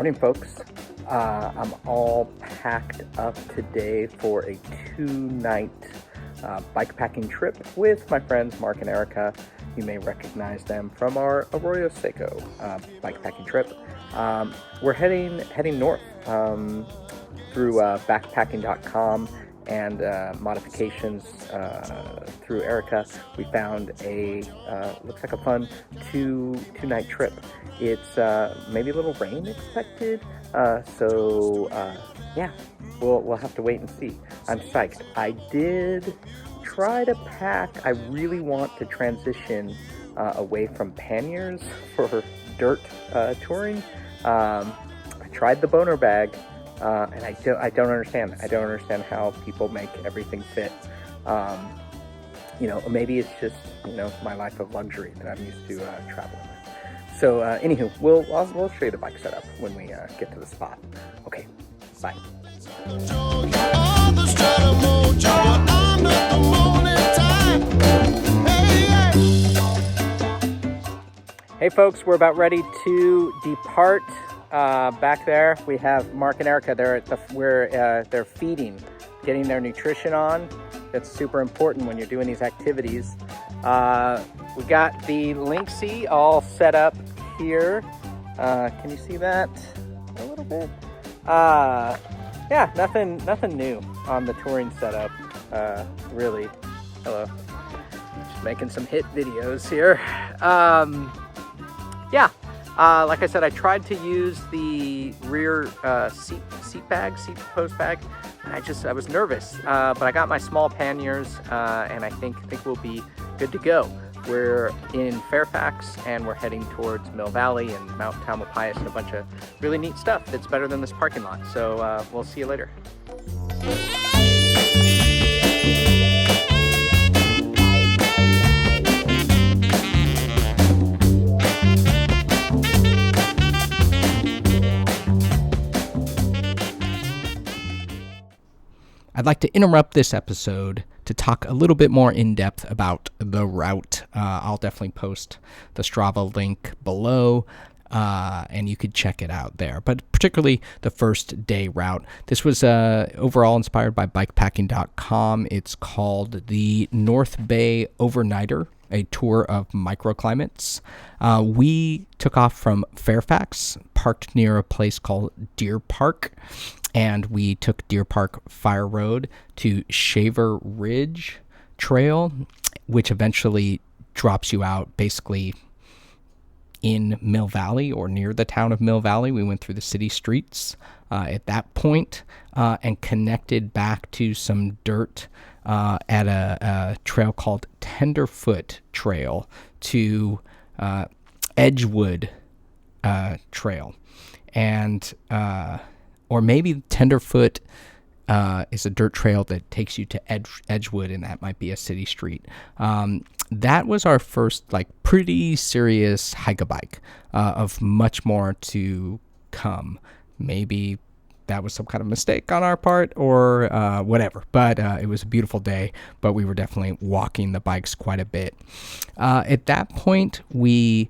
Morning, folks. I'm all packed up today for a 2-night bike packing trip with my friends Mark and Erica. You may recognize them from our Arroyo Seco bike packing trip. We're heading north through backpacking.com and modifications through Erica. We found a looks like a fun two-night trip. It's maybe a little rain expected, so we'll have to wait and see. I'm psyched. I did try to pack. I really want to transition away from panniers for dirt touring. I tried the boner bag. And I don't understand. I don't understand how people make everything fit. Maybe it's just, my life of luxury that I'm used to traveling with. So, anywho, we'll show you the bike setup when we get to the spot. Okay, bye. Hey folks, we're about ready to depart. Back there we have Mark and Erica. They're feeding, getting their nutrition on. That's super important when you're doing these activities. We got the Lynxie all set up here. Can you see that a little bit? Yeah, nothing new on the touring setup. Really. Hello. Just making some hit videos here. Yeah. Like I said, I tried to use the rear seat post bag. I was nervous, but I got my small panniers, and I think we'll be good to go. We're in Fairfax, and we're heading towards Mill Valley and Mount Tamalpais and a bunch of really neat stuff that's better than this parking lot. So we'll see you later. I'd like to interrupt this episode to talk a little bit more in depth about the route. I'll definitely post the Strava link below, and you could check it out there. But particularly the first day route. This was overall inspired by bikepacking.com. It's called the North Bay Overnighter, a tour of microclimates. We took off from Fairfax, parked near a place called Deer Park, and we took Deer Park Fire Road to Shaver Ridge Trail, which eventually drops you out basically in Mill Valley or near the town of Mill Valley. We went through the city streets at that point, and connected back to some dirt at a trail called Tenderfoot Trail to Edgewood Trail. And or maybe Tenderfoot is a dirt trail that takes you to Edgewood, and that might be a city street. That was our first pretty serious hike-a-bike, of much more to come. Maybe that was some kind of mistake on our part or whatever, but it was a beautiful day, but we were definitely walking the bikes quite a bit. At that point, we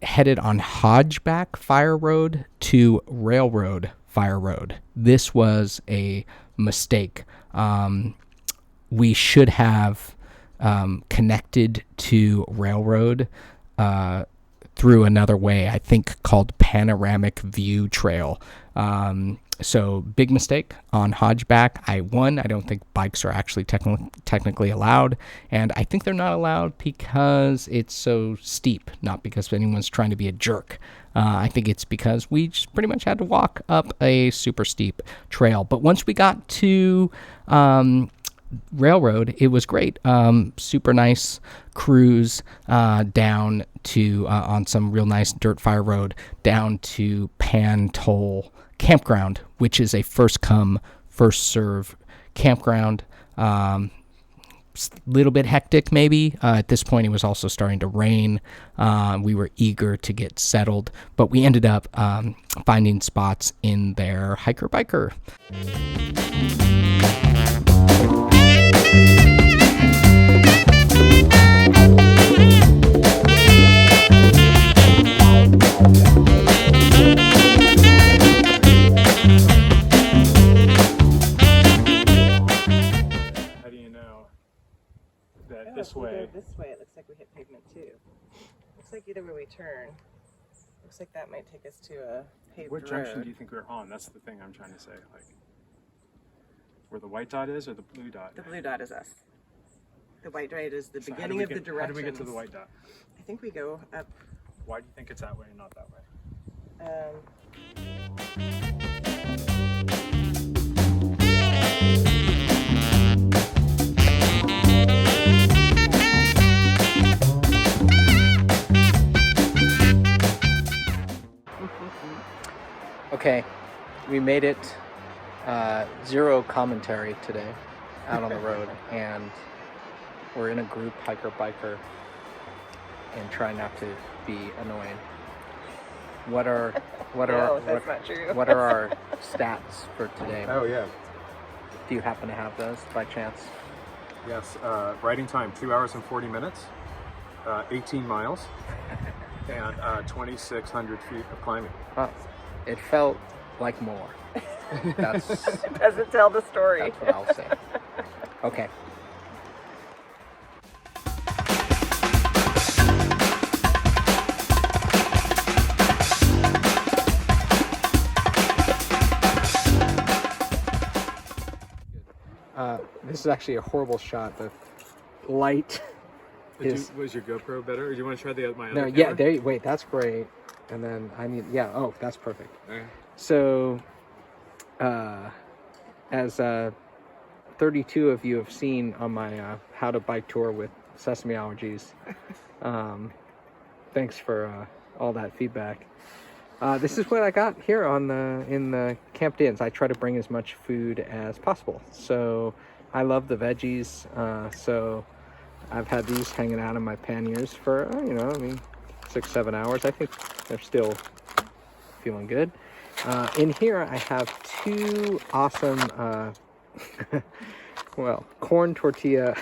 headed on Hodgeback Fire Road to Railroad Fire Road. This was a mistake. We should have connected to Railroad through another way, I think called Panoramic View Trail. So big mistake on Hodgeback. I don't think bikes are actually technically allowed, and I think they're not allowed because it's so steep, not because anyone's trying to be a jerk. I think it's because we just pretty much had to walk up a super steep trail. But once we got to Railroad, it was great. Super nice cruise down to on some real nice dirt fire road down to Pan Toll Campground, which is a first come first serve campground. Little bit hectic maybe. At this point it was also starting to rain. We were eager to get settled, but we ended up finding spots in their hiker biker. way. Go this way, it looks like we hit pavement too. Looks like either way we turn, looks like that might take us to a paved What road. junction do you think we're on? That's the thing I'm trying to say. Like, where the white dot is or the blue dot? The blue dot is us. The white dot is the So beginning of the direction. How do we get to the white dot? I think we go up. Why do you think it's that way and not that way? Okay, we made it. Zero commentary today out on the road, and we're in a group, hiker-biker, and try not to be annoying. What are that's not true. what are our stats for today? Oh yeah. Do you happen to have those by chance? Yes. Riding time 2 hours and 40 minutes, 18 miles, and 2,600 feet of climbing. Well, it felt like more. That's It doesn't tell the story. That's what I'll say. Okay. This is actually a horrible shot. The light is. Was your GoPro better? Or do you want to try my other No, camera? yeah. There. Wait, that's great. And then I need. Yeah. Oh, that's perfect. Okay. So, as 32 of you have seen on my how to bike tour with sesame allergies, thanks for all that feedback. This is what I got here in the camped ins. I try to bring as much food as possible. So I love the veggies. So I've had these hanging out in my panniers for 6-7 hours. I think they're still feeling good. In here I have two awesome corn tortilla.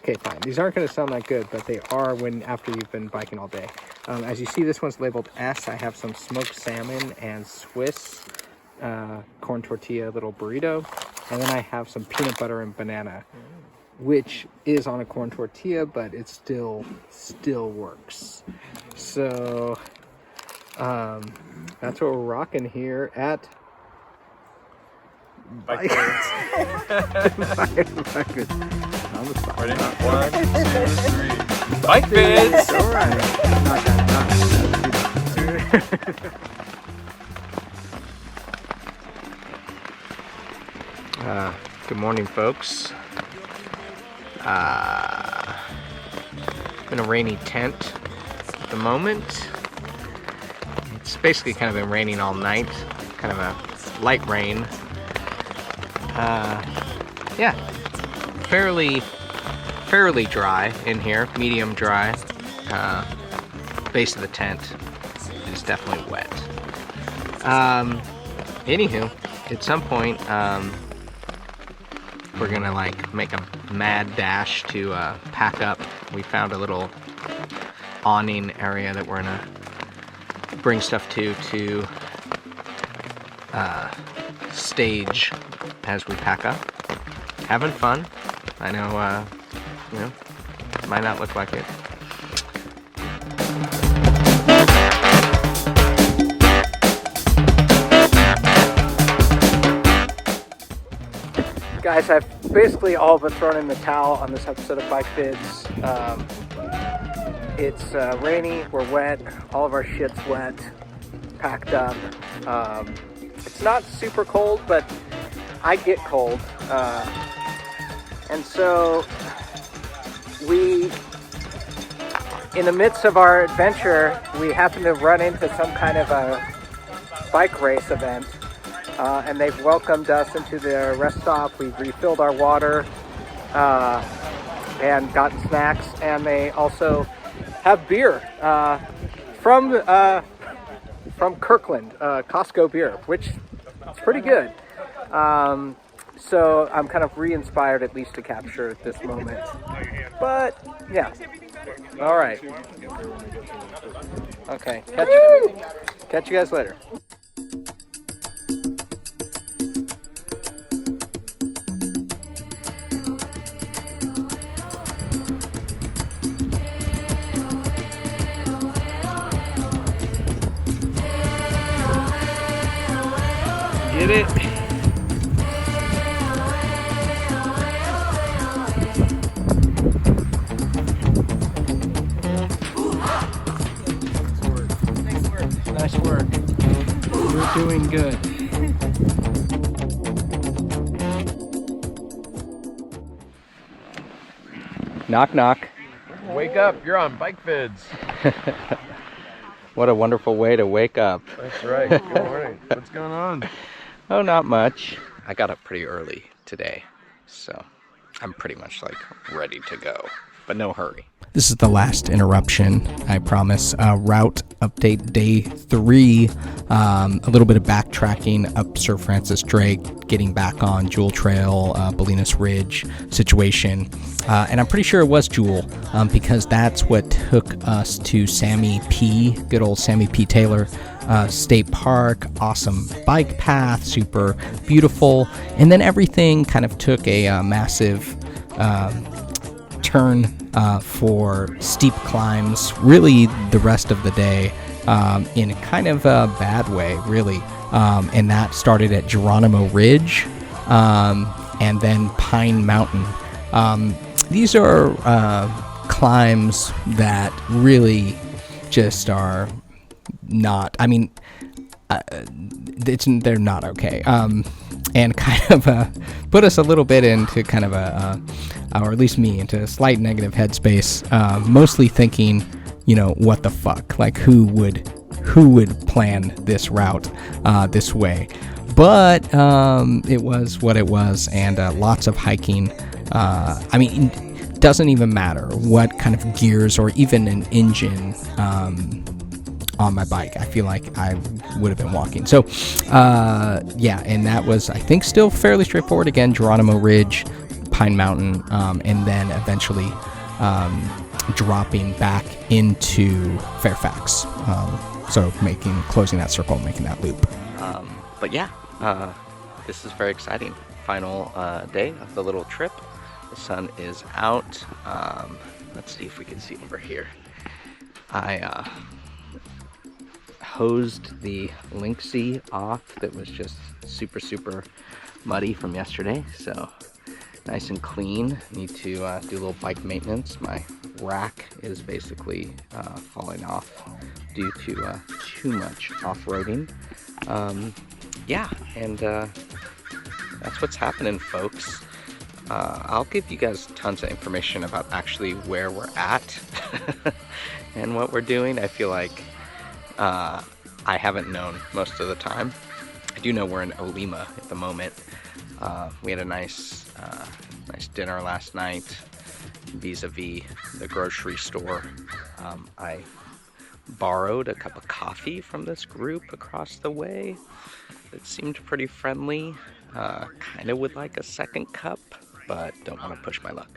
Okay, fine. These aren't going to sound that good, but they are after you've been biking all day. As you see, this one's labeled S. I have some smoked salmon and Swiss corn tortilla little burrito. And then I have some peanut butter and banana, which is on a corn tortilla, but it still works. So that's what we're rocking here at Bike Vids. on the spot. Ready? 1, 2, 3. Bike Vids! All right. Not that. Good morning, folks. In a rainy tent at the moment. It's basically kind of been raining all night. Kind of a light rain. Yeah, fairly dry in here, medium dry. Base of the tent is definitely wet. Anywho, at some point, we're gonna make a mad dash to pack up. We found a little awning area that we're gonna bring stuff to stage as we pack up. Having fun. I know, might not look like it. Guys, I've basically all but thrown in the towel on this episode of Bike Vids. It's rainy, we're wet, all of our shit's wet, packed up. It's not super cold, but I get cold. And so in the midst of our adventure, we happen to run into some kind of a bike race event. And they've welcomed us into their rest stop. We've refilled our water and gotten snacks. And they also have beer from Kirkland, Costco beer, which is pretty good. So I'm kind of re-inspired at least to capture this moment. But yeah, all right. Okay, catch you guys later. Did it. Nice work. You're doing good. Knock, knock. Wake up, you're on Bike VIDS. What a wonderful way to wake up. That's right. Good morning. What's going on? Oh, not much. I got up pretty early today, so I'm pretty much like ready to go, but no hurry. This is the last interruption, I promise. Route update day 3. A little bit of backtracking up Sir Francis Drake, getting back on Jewel Trail, Bolinas Ridge situation. And I'm pretty sure it was Jewel, because that's what took us to Sammy P, good old Sammy P. Taylor State Park. Awesome bike path, super beautiful. And then everything kind of took a massive turn for steep climbs, really the rest of the day, in kind of a bad way, really. And that started at Geronimo Ridge, and then Pine Mountain. These are climbs that really just are not, I mean, they're not okay. And kind of put us a little bit into kind of or at least me, into a slight negative headspace, mostly thinking, you know, what the fuck? Like, who would plan this route this way? But it was what it was, and lots of hiking. I mean, it doesn't even matter what kind of gears or even an engine on my bike. I feel like I would have been walking. So, yeah, and that was, I think, still fairly straightforward. Again, Geronimo Ridge, Pine Mountain, and then eventually dropping back into Fairfax. So closing that circle, making that loop. But yeah, this is very exciting. Final day of the little trip. The sun is out. Let's see if we can see over here. I hosed the Lynxie off that was just super muddy from yesterday, so nice and clean. Need to do a little bike maintenance. My rack is basically falling off due to too much off-roading. Yeah, and that's what's happening, folks. I'll give you guys tons of information about actually where we're at and what we're doing. I feel like I haven't known most of the time. I do know we're in Olima at the moment. We had a nice dinner last night vis-a-vis the grocery store. I borrowed a cup of coffee from this group across the way. It seemed pretty friendly. Kind of would like a second cup, but don't want to push my luck.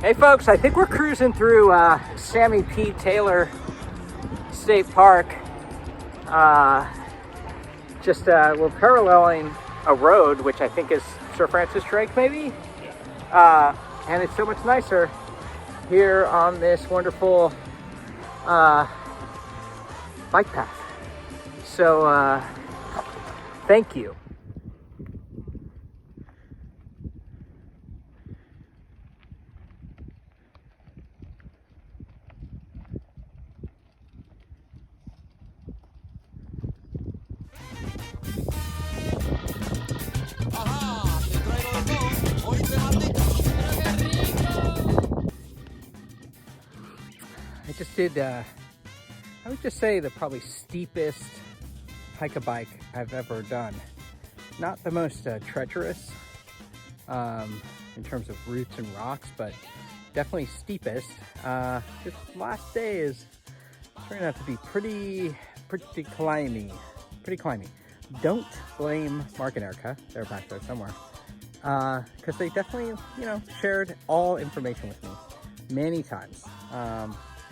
Hey folks, I think we're cruising through Sammy P. Taylor State Park. We're paralleling a road, which I think is Sir Francis Drake, maybe? And it's so much nicer here on this wonderful bike path. So, thank you. I just did, I would just say the probably steepest hike-a-bike I've ever done. Not the most treacherous in terms of roots and rocks, but definitely steepest. This last day is turning out to be pretty climby. Don't blame Mark and Erica, they're back there somewhere, because they definitely, shared all information with me many times.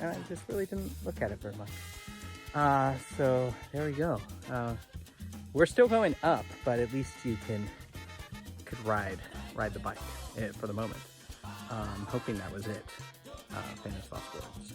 And I just really didn't look at it very much. So there we go. We're still going up, but at least you could ride the bike for the moment. Hoping that was it. Famous last words.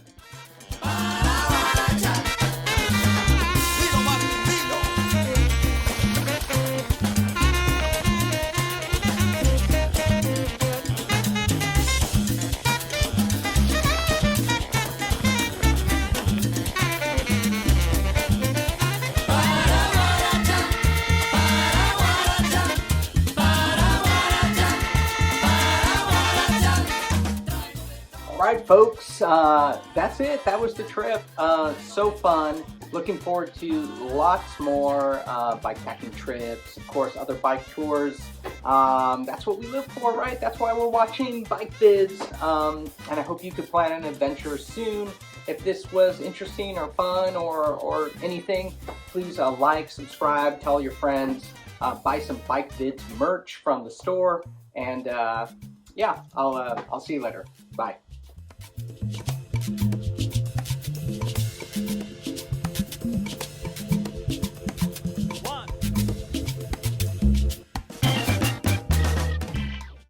All right, folks, that's it. That was the trip. So fun. Looking forward to lots more bikepacking trips, of course, other bike tours. That's what we live for, right? That's why we're watching Bike Vids. And I hope you could plan an adventure soon. If this was interesting or fun or anything, please like, subscribe, tell your friends, buy some Bike Vids merch from the store. And yeah, I'll see you later. Bye.